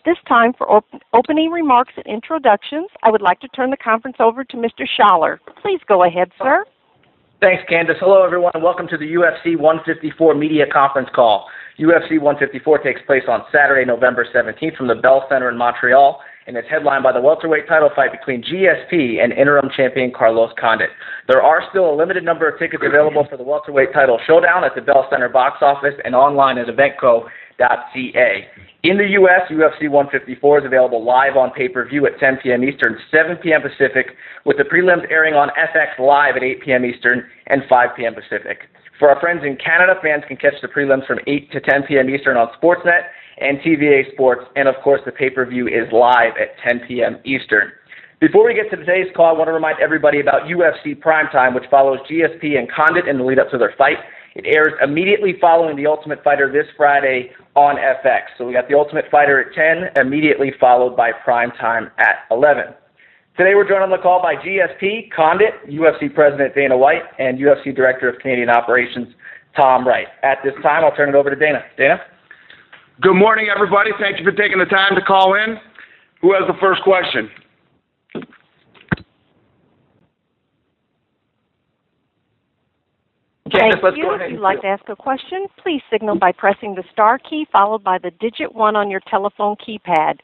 this time, for opening remarks and introductions, I would like to turn the conference over to Mr. Schaller. Please go ahead, sir. Thanks, Candace. Hello, everyone, and welcome to the UFC 154 media conference call. UFC 154 takes place on Saturday, November 17th from the Bell Center in Montreal, and it's headlined by the welterweight title fight between GSP and interim champion Carlos Condit. There are still a limited number of tickets available for the welterweight title showdown at the Bell Center box office and online at eventco.ca. In the U.S., UFC 154 is available live on pay-per-view at 10 p.m. Eastern, 7 p.m. Pacific, with the prelims airing on FX Live at 8 p.m. Eastern and 5 p.m. Pacific. For our friends in Canada, fans can catch the prelims from 8 to 10 p.m. Eastern on Sportsnet and TVA Sports, and of course the pay-per-view is live at 10 p.m. Eastern. Before we get to today's call, I want to remind everybody about UFC Primetime, which follows GSP and Condit in the lead-up to their fight. It airs immediately following The Ultimate Fighter this Friday on FX. So we got The Ultimate Fighter at 10, immediately followed by Primetime at 11. Today we're joined on the call by GSP, Condit, UFC President Dana White, and UFC Director of Canadian Operations Tom Wright. At this time, I'll turn it over to Dana. Dana? Good morning, everybody. Thank you for taking the time to call in. Who has the first question? Thank you. If you'd like to ask a question, please signal by pressing the star key followed by the digit 1 on your telephone keypad.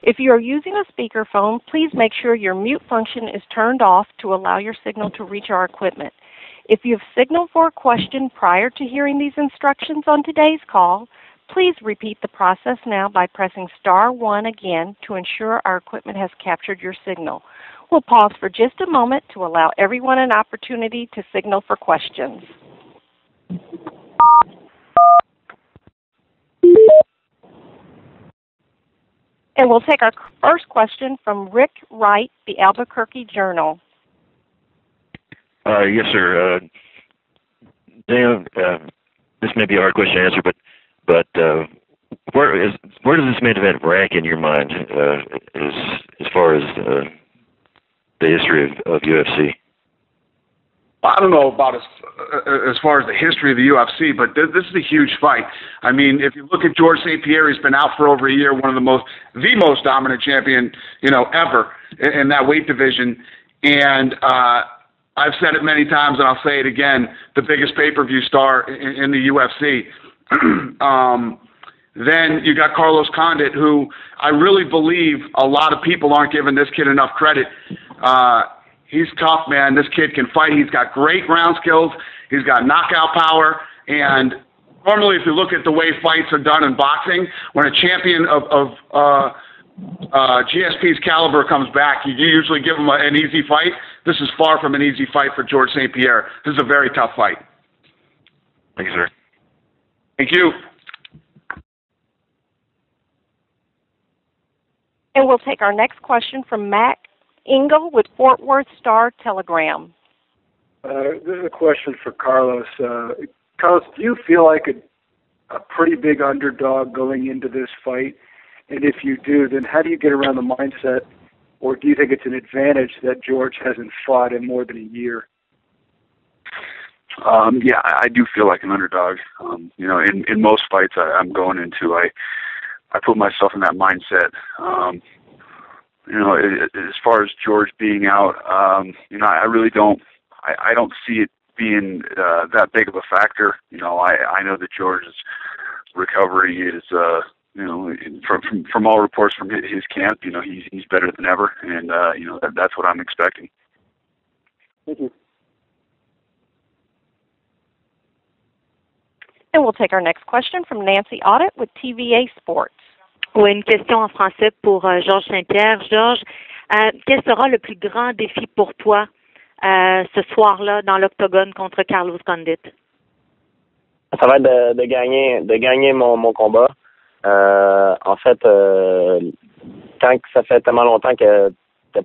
If you are using a speakerphone, please make sure your mute function is turned off to allow your signal to reach our equipment. If you've signaled for a question prior to hearing these instructions on today's call, please repeat the process now by pressing star 1 again to ensure our equipment has captured your signal. We'll pause for just a moment to allow everyone an opportunity to signal for questions. And we'll take our first question from Rick Wright, the Albuquerque Journal. Yes, sir. Dana, this may be a hard question to answer, but where does this main event rank in your mind as far as the history of UFC? I don't know about as far as the history of the UFC, but this is a huge fight. I mean, if you look at Georges St-Pierre, he's been out for over a year, one of the most dominant champion, ever in that weight division. And I've said it many times, and I'll say it again: the biggest pay-per-view star in the UFC. Then you got Carlos Condit, who I really believe a lot of people aren't giving this kid enough credit. He's tough, man. This kid can fight. He's got great ground skills. He's got knockout power. And normally, if you look at the way fights are done in boxing, when a champion of GSP's caliber comes back, you usually give him an easy fight. This is far from an easy fight for Georges St-Pierre. This is a very tough fight. Thank you, sir. Thank you. And we'll take our next question from Matt Engel with Fort Worth Star-Telegram. This is a question for Carlos. Carlos, do you feel like a pretty big underdog going into this fight? And if you do, then how do you get around the mindset, or do you think it's an advantage that George hasn't fought in more than a year? Yeah, I do feel like an underdog. In most fights I'm going into, I put myself in that mindset. As far as George being out, I really don't. I don't see it being that big of a factor. I know that George's recovery is, from all reports from his camp, he's better than ever, and that's what I'm expecting. Thank you. And we'll take our next question from Nancy Audit with TVA Sports. Oui, une question en français pour Georges St-Pierre. Georges, quel sera le plus grand défi pour toi ce soir-là dans l'octogone contre Carlos Condit? Ça va être de gagner mon combat. En fait, quand ça fait tellement longtemps que t'as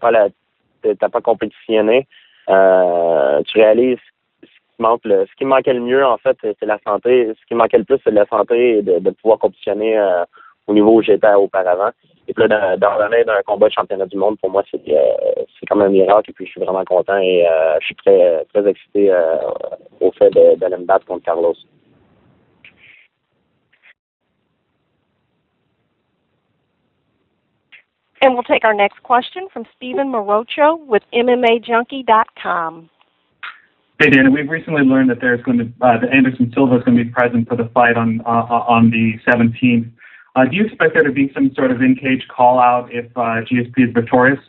pas compétitionné, tu réalises ce qui manquait le mieux, en fait, c'est la santé. Ce qui manquait le plus, c'est de la santé et de pouvoir compétitionner au niveau où j'étais auparavant. Et puis là, d'en revenir d'un combat de championnat du monde, pour moi, c'est comme un miracle. Et puis, je suis vraiment content et je suis très, très excité au fait d'aller me battre contre Carlos. And we'll take our next question from Stephen Morocho with MMAJunkie.com. Hey, Dana, we've recently learned that there's going to that Anderson Silva is going to be present for the fight on the 17th. Do you expect there to be some sort of in-cage call-out if GSP is victorious?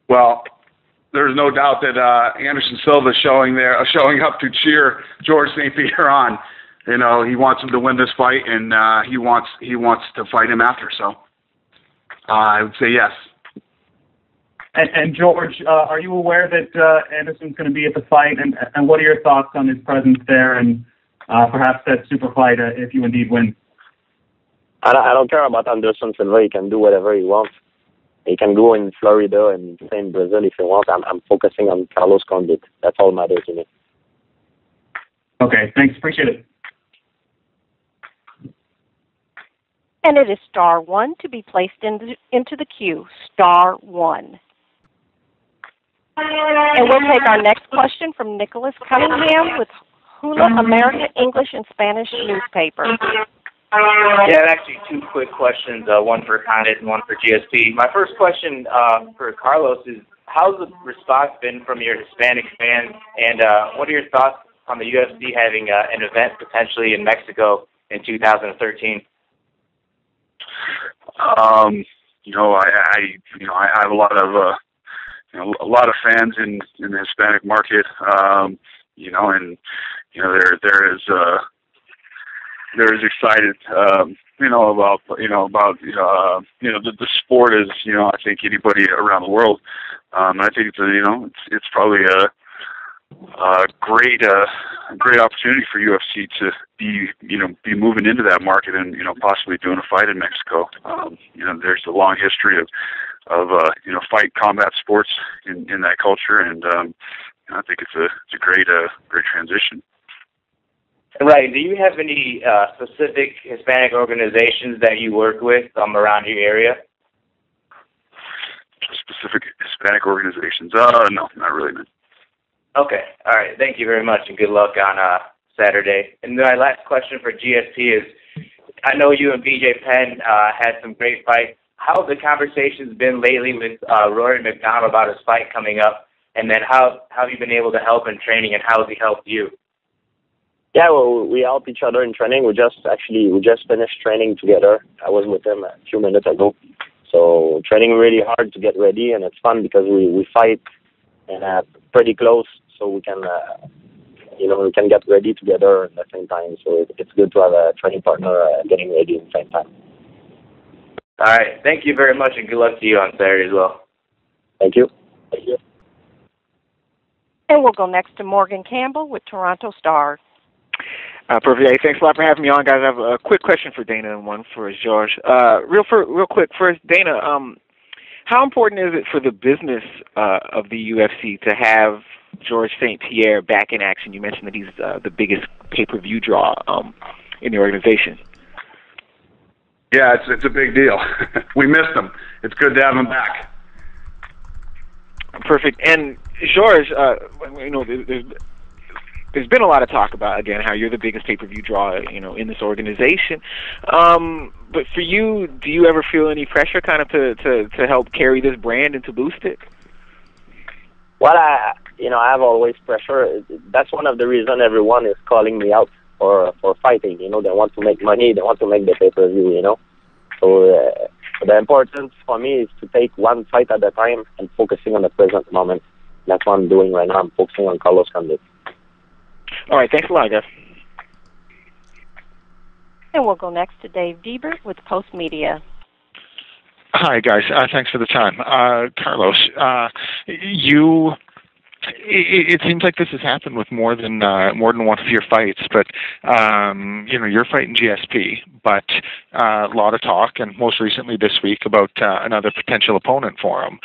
Well, there's no doubt that Anderson Silva is showing up to cheer Georges St-Pierre on. You know, he wants him to win this fight, and he wants to fight him after. So I would say yes. And George, are you aware that Anderson's going to be at the fight? And what are your thoughts on his presence there and perhaps that super fight if you indeed win? I don't care about Anderson Silva. He can do whatever he wants. He can go in Florida and stay in Brazil if he wants. I'm focusing on Carlos Condit. That's all matters to me. Okay, thanks. Appreciate it. And it is star one to be placed into the queue. Star one. And we'll take our next question from Nicholas Cunningham with Hula America English and Spanish newspaper. Yeah, actually two quick questions, one for Condit and one for GSP. My first question for Carlos is, how's the response been from your Hispanic fans, and what are your thoughts on the UFC having an event potentially in Mexico in 2013? I have a lot of fans in the Hispanic market. They're as excited, about the sport as, I think anybody around the world. I think it's probably a great opportunity for UFC to be moving into that market and, possibly doing a fight in Mexico. There's a long history of fight combat sports in that culture, and I think it's a great transition. Right. Do you have any specific Hispanic organizations that you work with around your area? Specific Hispanic organizations? No, not really, man. Okay. All right. Thank you very much, and good luck on Saturday. And my last question for GSP is, I know you and BJ Penn had some great fights. How have the conversations been lately with Rory McDonald about his fight coming up? And then how have you been able to help in training, and how has he helped you? Yeah, well, we help each other in training. We just finished training together. I was with him a few minutes ago. So training really hard to get ready, and it's fun because we fight and pretty close, so we can we can get ready together at the same time. So it's good to have a training partner getting ready at the same time. All right. Thank you very much, and good luck to you on Saturday as well. Thank you. Thank you. And we'll go next to Morgan Campbell with Toronto Star. Perfect. Hey, thanks a lot for having me on, guys. I have a quick question for Dana and one for Georges. Real quick, first, Dana, how important is it for the business of the UFC to have Georges St-Pierre back in action? You mentioned that he's the biggest pay-per-view draw in the organization. Yeah, it's a big deal. We missed him. It's good to have him back. Perfect. And Georges, there's been a lot of talk about, again, how you're the biggest pay-per-view draw, in this organization. But for you, do you ever feel any pressure kind of to help carry this brand and to boost it? Well, I have always pressure. That's one of the reasons everyone is calling me out for fighting. They want to make money. They want to make the pay-per-view, So the importance for me is to take one fight at a time and focusing on the present moment. That's what I'm doing right now. I'm focusing on Carlos Condit. All right, thanks a lot, guys. And we'll go next to Dave Diebert with Post Media. Hi, guys. Thanks for the time. Carlos, it seems like this has happened with more than one of your fights, but you're fighting GSP, but a lot of talk, and most recently this week about another potential opponent for him.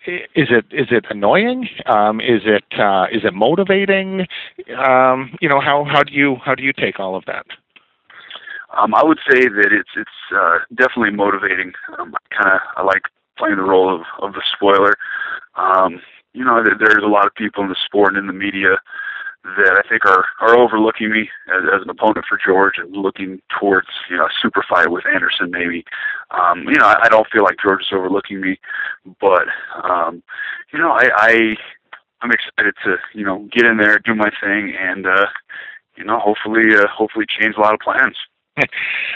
Is it annoying? Is it motivating? How do you take all of that? I would say that it's definitely motivating. I like playing the role of the spoiler. There's a lot of people in the sport and in the media that I think are overlooking me as an opponent for George and looking towards, you know, a super fight with Anderson maybe. You know, I don't feel like George is overlooking me, but you know, I'm excited to, you know, get in there, do my thing, and you know, hopefully change a lot of plans.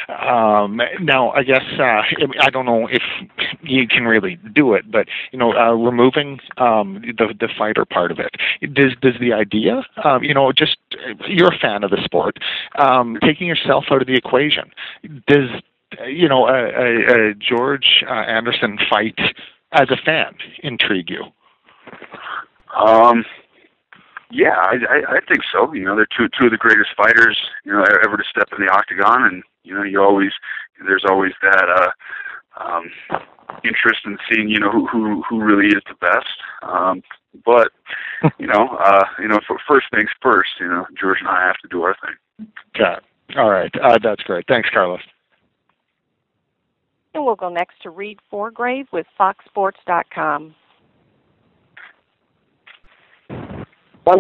Now, I guess I don't know if you can really do it, but you know, removing the fighter part of it, does the idea, you know, just you're a fan of the sport, taking yourself out of the equation, does you know a George Anderson fight as a fan intrigue you? Yeah, I think so. You know, they're two of the greatest fighters, you know, ever to step in the octagon, and you know, there's always that interest in seeing, you know, who really is the best. But you know, for first things first, you know, George and I have to do our thing. Got it. All right, that's great. Thanks, Carlos. And we'll go next to Reed Forgrave with FoxSports.com.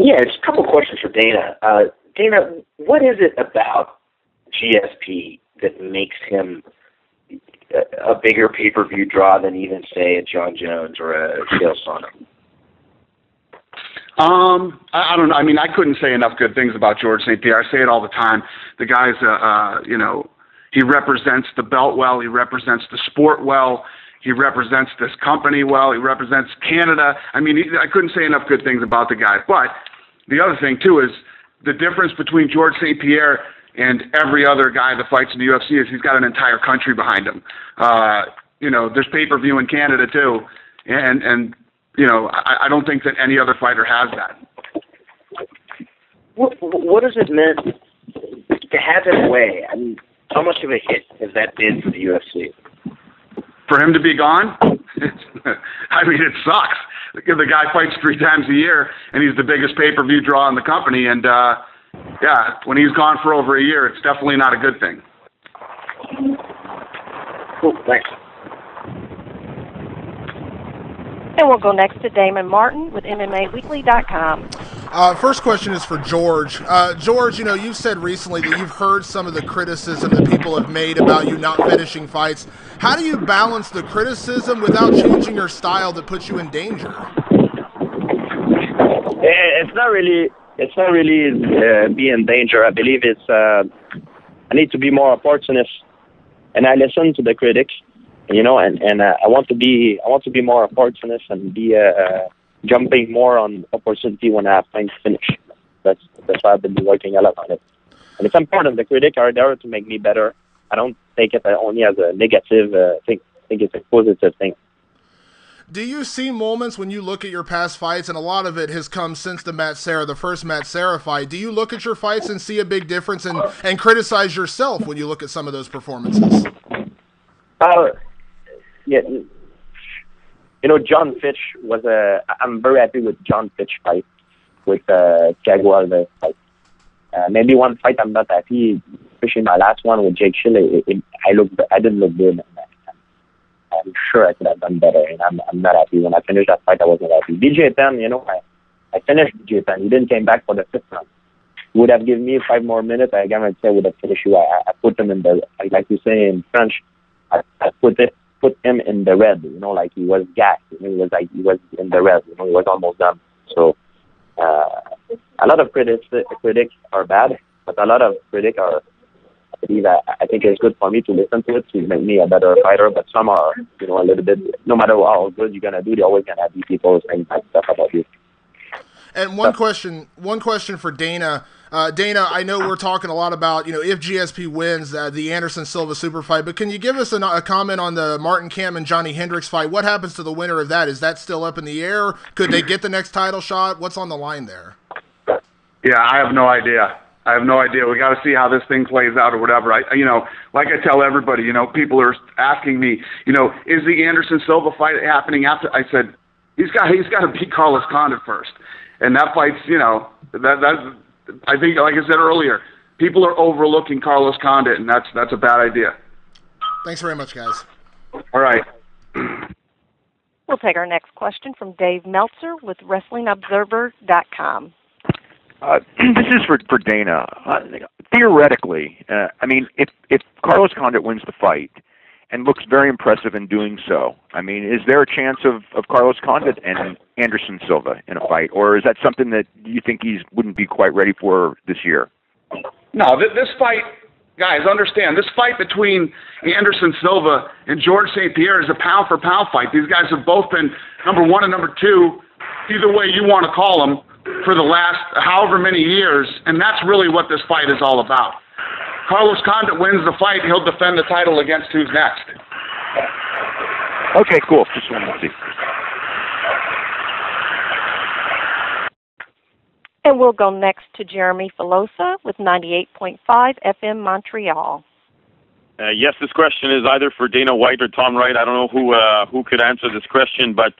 Yeah, just a couple of questions for Dana. Dana, what is it about GSP that makes him a bigger pay-per-view draw than even, say, a John Jones or a Chael Sonnen? I don't know. I mean, I couldn't say enough good things about Georges St-Pierre. I say it all the time. The guy's, you know, he represents the belt well. He represents the sport well. He represents this company well. He represents Canada. I mean, I couldn't say enough good things about the guy. But the other thing, too, is the difference between Georges St-Pierre and every other guy that fights in the UFC is he's got an entire country behind him. You know, there's pay-per-view in Canada, too. And you know, I don't think that any other fighter has that. What does it mean to have him away? I mean, how much of a hit has that been for the UFC? For him to be gone? I mean, it sucks. The guy fights 3 times a year, and he's the biggest pay-per-view draw in the company. And, yeah, when he's gone for over a year, it's definitely not a good thing. Cool, thanks. And we'll go next to Damon Martin with MMAWeekly.com. First question is for George. George, you know, you've said recently that you've heard some of the criticism that people have made about you not finishing fights. How do you balance the criticism without changing your style that puts you in danger? It's not really be in danger. I believe it's I need to be more opportunist, and I listen to the critics, you know, and I want to be more opportunist and be jumping more on opportunity when I have time to finish. That's why I've been working a lot on it. And it's important. The critics are there to make me better. I don't take it only as a negative thing. I think it's a positive thing. Do you see moments when you look at your past fights, and a lot of it has come since the first Matt Serra fight, do you look at your fights and see a big difference and criticize yourself when you look at some of those performances? Yeah. You know, John Fitch was I'm very happy with John Fitch fight, with Thiago Alves fight. Maybe one fight I'm not happy, especially my last one with Jake Schill. I didn't look good. I'm sure I could have done better, and I'm not happy. When I finished that fight, I wasn't happy. BJ Penn, you know, I finished BJ Penn. He didn't came back for the 5th round. He would have given me 5 more minutes. I guarantee I would have finished you. I put him in the, like you say in French, I put him in the red, you know, like he was gassed. You know, he was in the red, you know, he was almost done. So a lot of critics are bad, but a lot of critics are, I think it's good for me to listen to it to make me a better fighter, but some are, you know, a little bit, no matter how good you're going to do, they're always going to have these people saying bad stuff about you. And one question for Dana. Dana, I know we're talking a lot about, you know, if GSP wins the Anderson Silva super fight, but can you give us a comment on the Martin Kampmann and Johnny Hendricks fight? What happens to the winner of that? Is that still up in the air? Could they get the next title shot? What's on the line there? Yeah, I have no idea. We got to see how this thing plays out or whatever. You know, like I tell everybody, you know, people are asking me, you know, is the Anderson Silva fight happening after? I said, he's got to beat Carlos Condit first. And that fight's, you know, that's, I think, like I said earlier, people are overlooking Carlos Condit, and that's a bad idea. Thanks very much, guys. All right. We'll take our next question from Dave Meltzer with WrestlingObserver.com. This is for Dana. Theoretically, I mean, if Carlos Condit wins the fight and looks very impressive in doing so, I mean, is there a chance of Carlos Condit and Anderson Silva in a fight, or is that something that you think he wouldn't be quite ready for this year? No, this fight, guys, understand, this fight between Anderson Silva and Georges St-Pierre is a pound-for-pound fight. These guys have both been number one and number two, either way you want to call them, for the last however many years, and that's really what this fight is all about. Carlos Condit wins the fight, he'll defend the title against who's next. Okay, cool. Just wanted to see. And we'll go next to Jeremy Filosa with 98.5 FM Montreal. Yes, this question is either for Dana White or Tom Wright. I don't know who could answer this question, but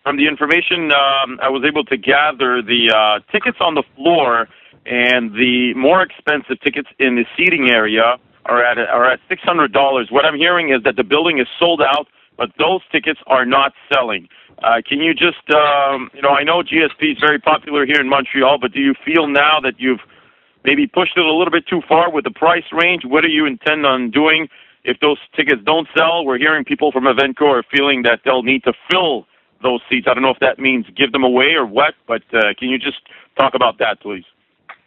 from the information I was able to gather, the tickets on the floor and the more expensive tickets in the seating area are at $600. What I'm hearing is that the building is sold out, but those tickets are not selling. Can you just, I know GSP is very popular here in Montreal, but do you feel now that you've maybe pushed it a little bit too far with the price range? What do you intend on doing if those tickets don't sell? We're hearing people from Evenco are feeling that they'll need to fill those seats. I don't know if that means give them away or what, but can you just talk about that, please?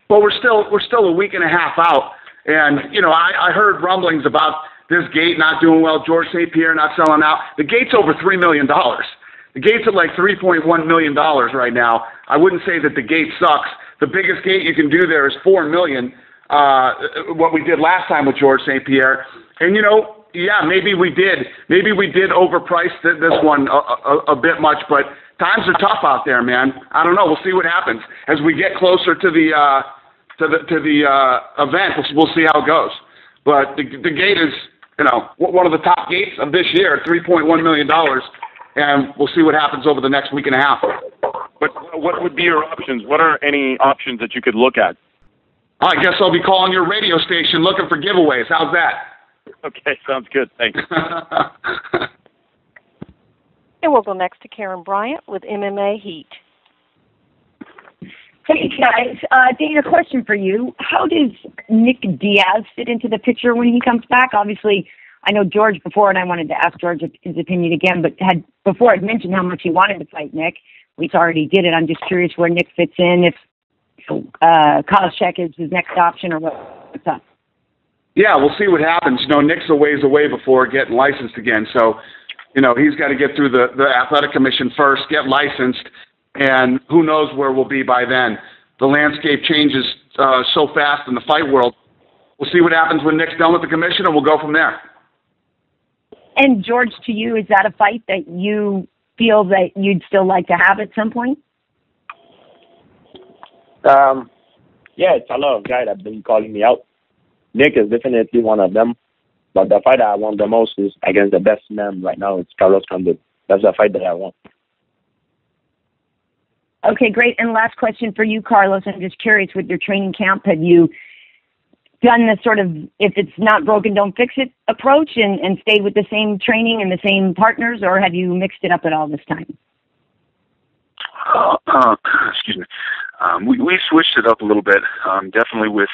Well, we're still a week and a half out, and I heard rumblings about this gate not doing well, Georges St-Pierre not selling out. The gate's over $3 million. The gate's at like $3.1 million right now. I wouldn't say that the gate sucks. The biggest gate you can do there is $4 million. What we did last time with Georges St-Pierre, and yeah, maybe we did overprice this one a bit much, but times are tough out there, man. I don't know. We'll see what happens as we get closer to the event. We'll see how it goes. But the gate is, one of the top gates of this year, $3.1 million, and we'll see what happens over the next week and a half. But what would be your options? What are any options that you could look at? I guess I'll be calling your radio station looking for giveaways. How's that? Okay, sounds good. Thanks. And we'll go next to Karen Bryant with MMA Heat. Hey, guys. Dana, question for you. How does Nick Diaz fit into the picture when he comes back? Obviously, I know George before, and I wanted to ask George his opinion again, but had mentioned how much he wanted to fight Nick. We already did it. I'm just curious where Nick fits in, if Koscheck is his next option or what's up. Yeah, we'll see what happens. Nick's a ways away before getting licensed again, so he's got to get through the athletic commission first, get licensed, and who knows where we'll be by then. The landscape changes so fast in the fight world. We'll see what happens when Nick's done with the commission, and we'll go from there. And George, to you, is that a fight that you feel that you'd still like to have at some point? Yeah, it's a lot of guys that have been calling me out. Nick is definitely one of them. But the fight that I want the most is against the best man right now. It's Carlos Condit. That's the fight that I want. Okay, great. And last question for you, Carlos. I'm just curious, with your training camp, have you done the sort of, if it's not broken, don't fix it approach and stayed with the same training and the same partners, or have you mixed it up at all this time? Excuse me. We switched it up a little bit, definitely with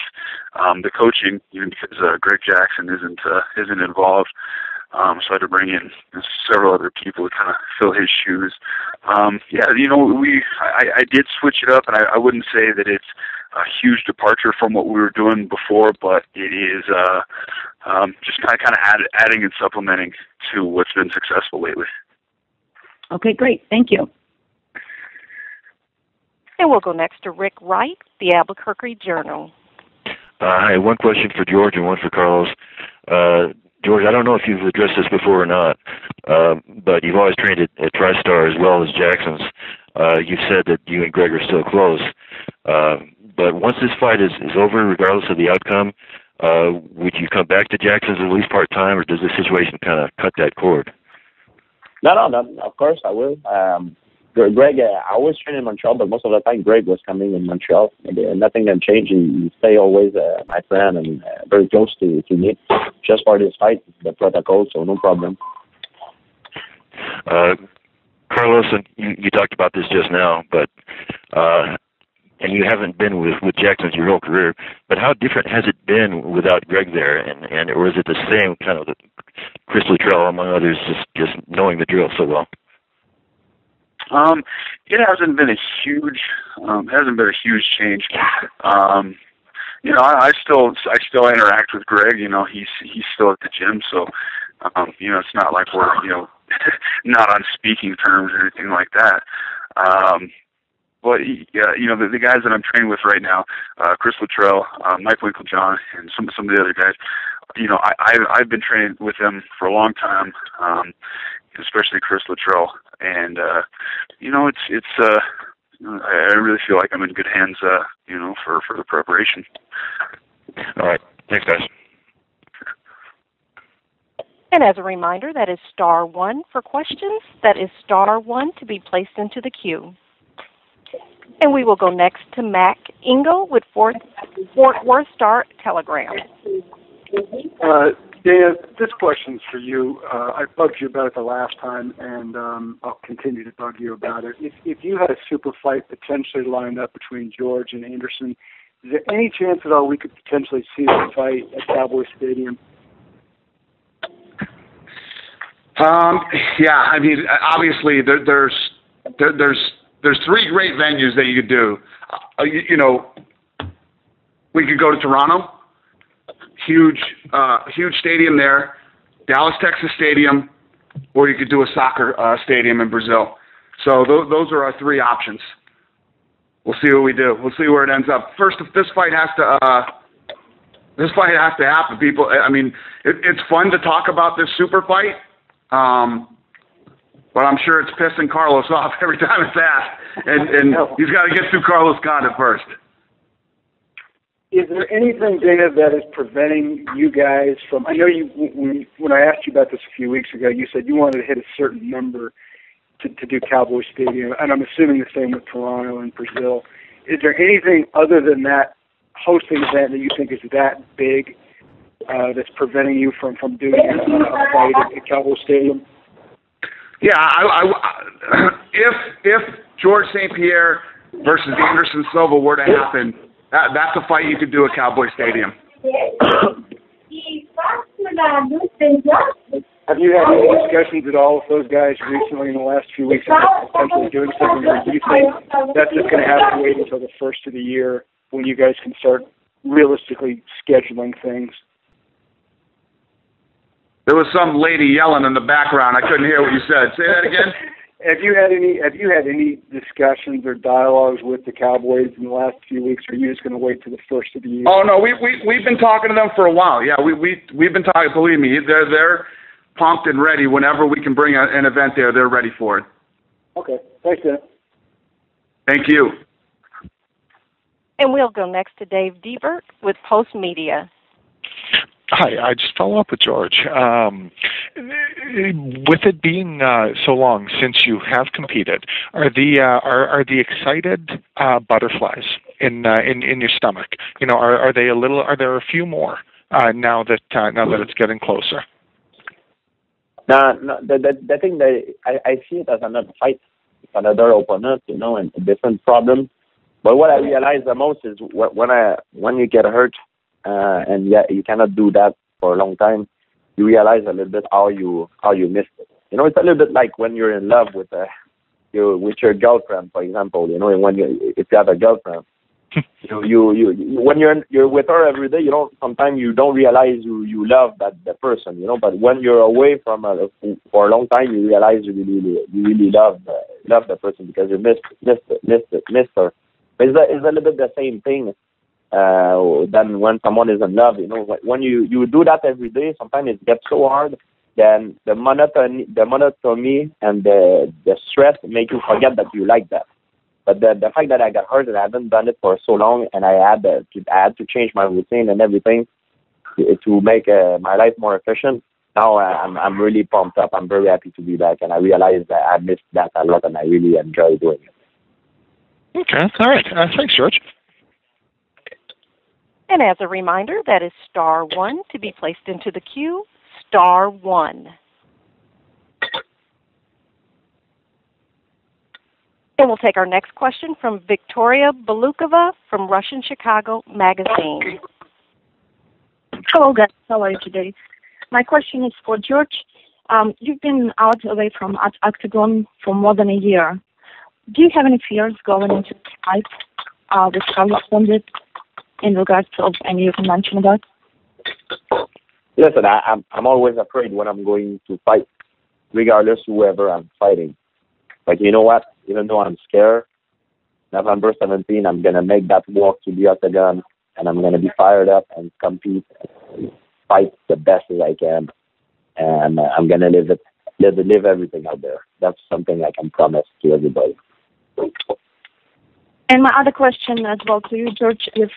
the coaching, even because Greg Jackson isn't involved. So I had to bring in several other people to kind of fill his shoes. Yeah, I did switch it up, and I wouldn't say that it's a huge departure from what we were doing before, but it is just kind of adding and supplementing to what's been successful lately. Okay, great. Thank you. And we'll go next to Rick Wright, the Albuquerque Journal. Hi, one question for George and one for Carlos. George, I don't know if you've addressed this before or not, but you've always trained at TriStar as well as Jackson's. You've said that you and Greg are still close. But once this fight is over, regardless of the outcome, would you come back to Jackson's at least part-time, or does this situation kind of cut that cord? No, of course I will. Greg, I always train in Montreal, but most of the time Greg was coming in Montreal. And nothing can change. He stay always my friend and very close to me. Just for this fight, the protocol, so no problem. Carlos, you talked about this just now, but and you haven't been with Jack since your whole career. But how different has it been without Greg there, and or is it the same kind of Chris Luttrell among others, just knowing the drill so well? It hasn't been a huge change. I still interact with Greg. He's still at the gym, so it's not like we're not on speaking terms or anything like that. But the guys that I'm training with right now, Chris Luttrell, Mike Winklejohn, and some of the other guys, I've been training with them for a long time, especially Chris Luttrell, and I really feel like I'm in good hands, for the preparation. All right, thanks, guys. And as a reminder, that is *1 for questions. That is *1 to be placed into the queue. And we will go next to Mac Ingo with Fort Worth Star-Telegram. Dana, this question's for you. I bugged you about it the last time, and I'll continue to bug you about it. If you had a super fight potentially lined up between George and Anderson, is there any chance at all we could potentially see the fight at Cowboy Stadium? Yeah, I mean, obviously there's three great venues that you could do. We could go to Toronto, huge stadium there, Dallas, Texas Stadium, or you could do a soccer stadium in Brazil. So those are our three options. We'll see what we do. We'll see where it ends up. First, if this fight has to happen, people. I mean, it's fun to talk about this super fight. But I'm sure it's pissing Carlos off every time it's asked, and he's got to get through Carlos Condit first. Is there anything, Dana, that is preventing you guys from? I know when I asked you about this a few weeks ago, you said you wanted to hit a certain number to do Cowboy Stadium, and I'm assuming the same with Toronto and Brazil. Is there anything other than that hosting event that you think is that big that's preventing you from doing a fight at Cowboy Stadium? Yeah, if Georges St-Pierre versus Anderson Silva were to happen, that's a fight you could do at Cowboy Stadium. Have you had any discussions at all with those guys recently in the last few weeks about potentially doing something, or do you think that's just going to have to wait until the first of the year when you guys can start realistically scheduling things? There was some lady yelling in the background. I couldn't hear what you said. Say that again. Have you had any discussions or dialogues with the Cowboys in the last few weeks, or are you just going to wait till the first of the year? Oh no, we've been talking to them for a while. Yeah, we've been talking. Believe me, they're pumped and ready. Whenever we can bring an event there, they're ready for it. Okay, thanks, Dan. Thank you. And we'll go next to Dave Devert with Post Media. Hi, I just follow up with George. With it being so long since you have competed, are the excited butterflies in your stomach? Are they a little? Are there a few more now that it's getting closer? No. The thing that I see it as another fight, another opponent, and a different problem. But what I realize the most is when you get hurt. And you cannot do that for a long time. You realize a little bit how you missed it. It's a little bit like when you're in love with your girlfriend, for example. If you have a girlfriend, when you're with her every day, sometimes you don't realize you love that person. But when you're away from for a long time, you realize you really love the person because you missed her. But it's a little bit the same thing. Than when someone is in love, when you do that every day, sometimes it gets so hard. Then the monotony and the stress make you forget that you like that. But the fact that I got hurt and I haven't done it for so long, and I had to change my routine and everything to make my life more efficient. Now I'm really pumped up. I'm very happy to be back, and I realize that I missed that a lot, and I really enjoy doing it. Okay, all right. Thanks, George. And as a reminder, that is *1 to be placed into the queue, *1. And we'll take our next question from Victoria Belukova from Russian Chicago Magazine. Hello, guys. How are you today? My question is for George. You've been out away from Octagon for more than a year. Do you have any fears going into the fight with Carlos Condit in regards to any you can mention about? Listen, I'm always afraid when I'm going to fight, regardless of whoever I'm fighting. But you know what? Even though I'm scared, November 17, I'm going to make that walk to the octagon, and I'm going to be fired up and compete, and fight the best as I can, and I'm going to live everything out there. That's something I can promise to everybody. And my other question as well to you, George, is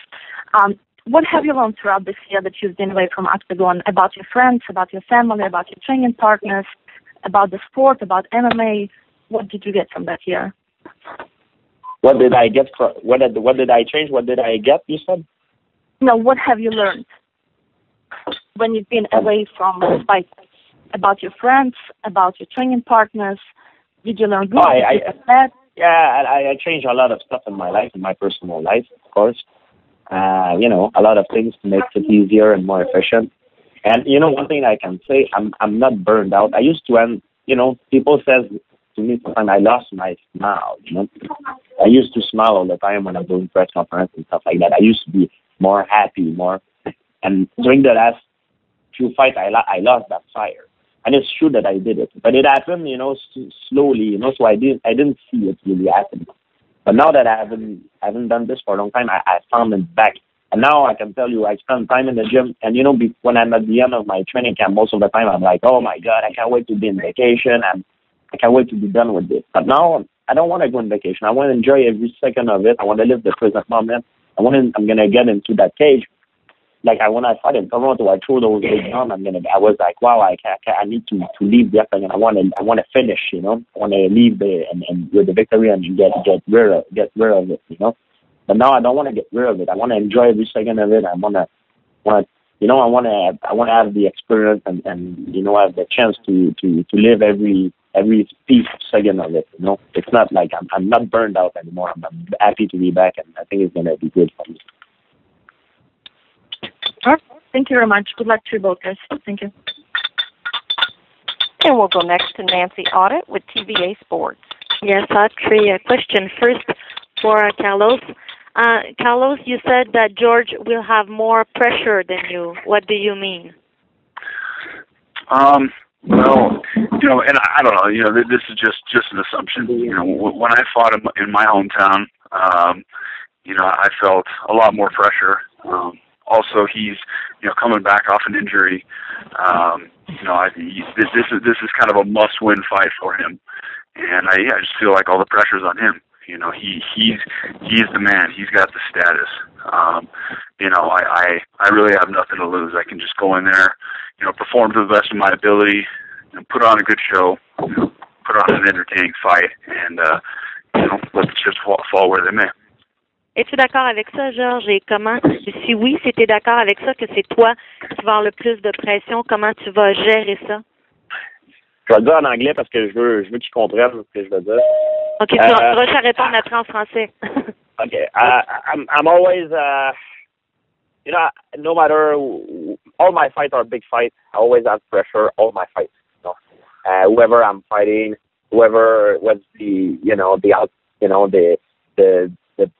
what have you learned throughout this year that you've been away from Octagon about your friends, about your family, about your training partners, about the sport, about MMA? What did you get from that year? What did I get? What did I change? What did I get? You said. No. What have you learned when you've been away from the fight? About your friends, about your training partners. Did you learn good? Bad? Yeah, I changed a lot of stuff in my life, in my personal life, of course. You know, a lot of things to make it easier and more efficient. And you know, one thing I can say, I'm not burned out. I used to, people says to me sometimes I lost my smile. You know, I used to smile all the time when I'm doing press conferences and stuff like that. I used to be more happy, and during the last few fights, I lost that fire. And it's true that I did it, but it happened, slowly, so I didn't see it really happen. But now that I haven't done this for a long time, I found it back. And now I can tell you, I spend time in the gym, and when I'm at the end of my training camp, most of the time I'm like, oh my God, I can't wait to be on vacation, and I can't wait to be done with this. But now I don't want to go on vacation. I want to enjoy every second of it. I want to live the present moment. I'm gonna get into that cage. Like when I fought in Toronto, I threw those big down. I was like, wow, I need to leave the octagon. I want to finish, I want to leave and with the victory and get rid of it, But now I don't want to get rid of it. I want to enjoy every second of it. I want to have the experience and have the chance to live every piece second of it. It's not like I'm not burned out anymore. I'm happy to be back, and I think it's gonna be good for me. Thank you very much. Good luck to you both, guys. Thank you. And we'll go next to Nancy Audit with TVA Sports. Yes, I have three questions. First, for Carlos. Carlos, you said that George will have more pressure than you. What do you mean? Well, and I don't know, this is just an assumption. When I fought in my hometown, I felt a lot more pressure. Also, he's, coming back off an injury. This is kind of a must-win fight for him, and I just feel like all the pressure's on him. He's the man. He's got the status. I really have nothing to lose. I can just go in there, perform to the best of my ability, and put on a good show, put on an entertaining fight, and let the chips fall where they may. Es-tu d'accord avec ça, Georges? Et comment, si oui, si tu es d'accord avec ça, que c'est toi qui vas avoir le plus de pression, comment tu vas gérer ça? Je vais le dire en anglais parce que je veux qu'ils comprennent ce que je veux dire. OK, tu vas répondre après en français. OK. I'm always, no matter, all my fights are big fights. I always have pressure, all my fights. Whoever I'm fighting, whoever was the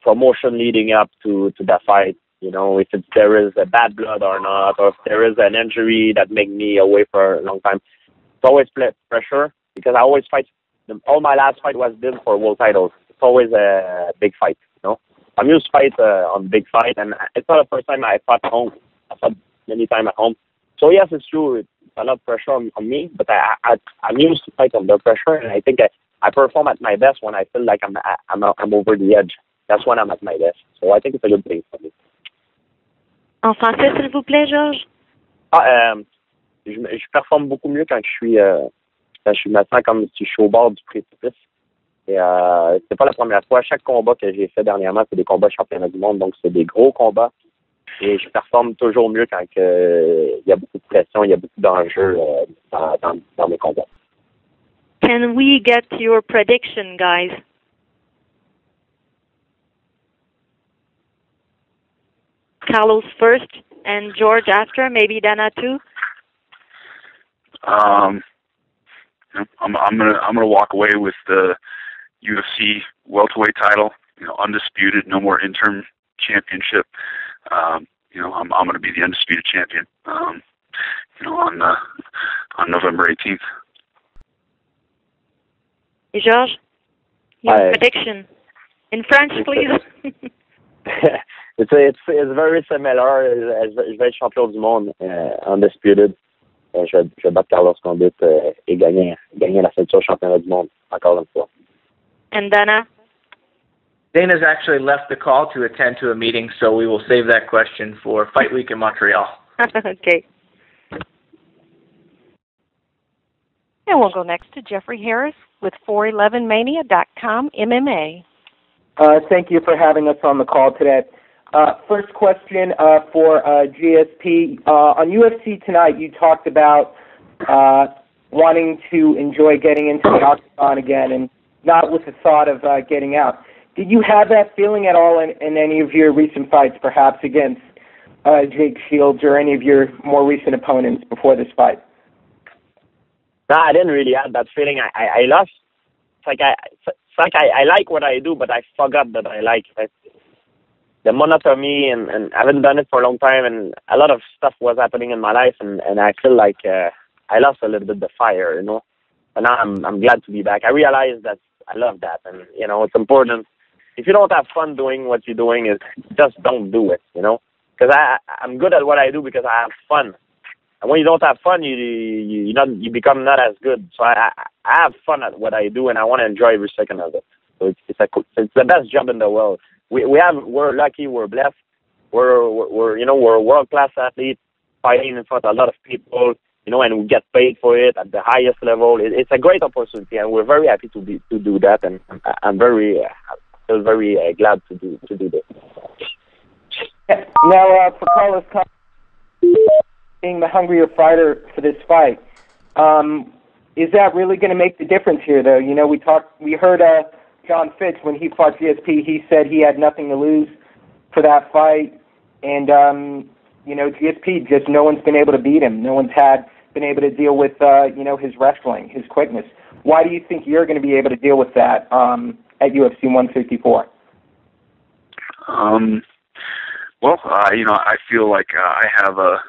promotion leading up to the fight, if there is a bad blood or not, or if there is an injury that make me away for a long time. It's always pressure because I always fight. All my last fight was been for world titles. It's always a big fight, I'm used to fight on big fight, and it's not the first time I fought at home. I fought many times at home. So yes, it's true. It's a lot of pressure on me, but I'm used to fight under pressure, and I think I perform at my best when I feel like I'm over the edge. That's when I'm at my best. So I think it's a good thing for me. En français, s'il vous plaît, Georges? Je performe beaucoup mieux quand je me sens comme si je suis au bord du précipice. Et c'est pas la première fois. Chaque combat que j'ai fait dernièrement, c'est des combats championnats du monde, donc c'est des gros combats. Et je performe toujours mieux quand il y a beaucoup de pression, il y a beaucoup d'enjeux dans mes combats. Can we get your prediction, guys? Carlos first and George after, maybe Dana too? I'm gonna walk away with the UFC welterweight title. Undisputed, no more interim championship. I'm gonna be the undisputed champion. On November 18th. Hey, Georges, your prediction in French, please. It's very similar. Je vais être champion du monde, undisputed. Je vais battre Carlos Condit et gagner la ceinture championnat du monde encore une fois. And Dana? Dana's actually left the call to attend to a meeting, so we will save that question for Fight Week in Montreal. Okay. And we'll go next to Jeffrey Harris with 411mania.com MMA. Thank you for having us on the call today. First question for GSP. On UFC Tonight, you talked about wanting to enjoy getting into the octagon again and not with the thought of getting out. Did you have that feeling at all in any of your recent fights, perhaps against Jake Shields or any of your more recent opponents before this fight? No, I didn't really have that feeling. I lost. It's like I like what I do, but I forgot that I like it. The monotony, and I haven't done it for a long time, and a lot of stuff was happening in my life, and I feel like I lost a little bit the fire, But now I'm glad to be back. I realize that I love that, and it's important. If you don't have fun doing what you're doing, just don't do it, Because I'm good at what I do because I have fun. And when you don't have fun, you become not as good. So I have fun at what I do, and I want to enjoy every second of it. So it's the best job in the world. We're lucky, we're blessed. We're a world class athlete fighting in front of a lot of people, and we get paid for it at the highest level. It's a great opportunity, and we're very happy to do that. And I'm very glad to do this. Now, for Carlos, being the hungrier fighter for this fight, is that really going to make the difference here, though? We heard John Fitch when he fought GSP. He said he had nothing to lose for that fight, and GSP just no one's been able to beat him. No one's been able to deal with his wrestling, his quickness. Why do you think you're going to be able to deal with that at UFC 154? Well, I feel like I have a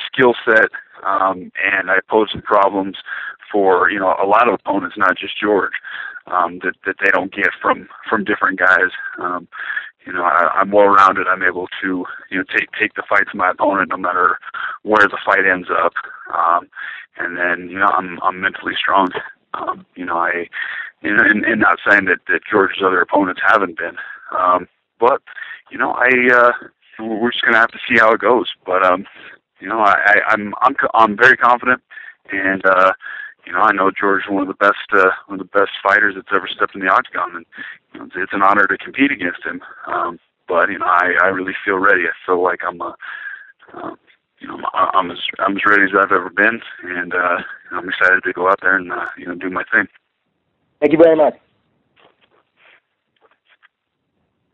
skill set, and I pose some problems for a lot of opponents, not just George, that they don't get from different guys. I'm well rounded. I'm able to take the fight to my opponent no matter where the fight ends up, and then I'm mentally strong. And not saying that George's other opponents haven't been, but we're just gonna have to see how it goes. But I'm very confident, and I know George is one of the best fighters that's ever stepped in the octagon, and it's an honor to compete against him. But I really feel ready. I feel like I'm as ready as I've ever been, and I'm excited to go out there and do my thing. Thank you very much.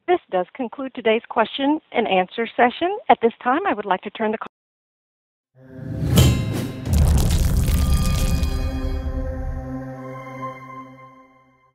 This does conclude today's question and answer session. At this time, I would like to turn the call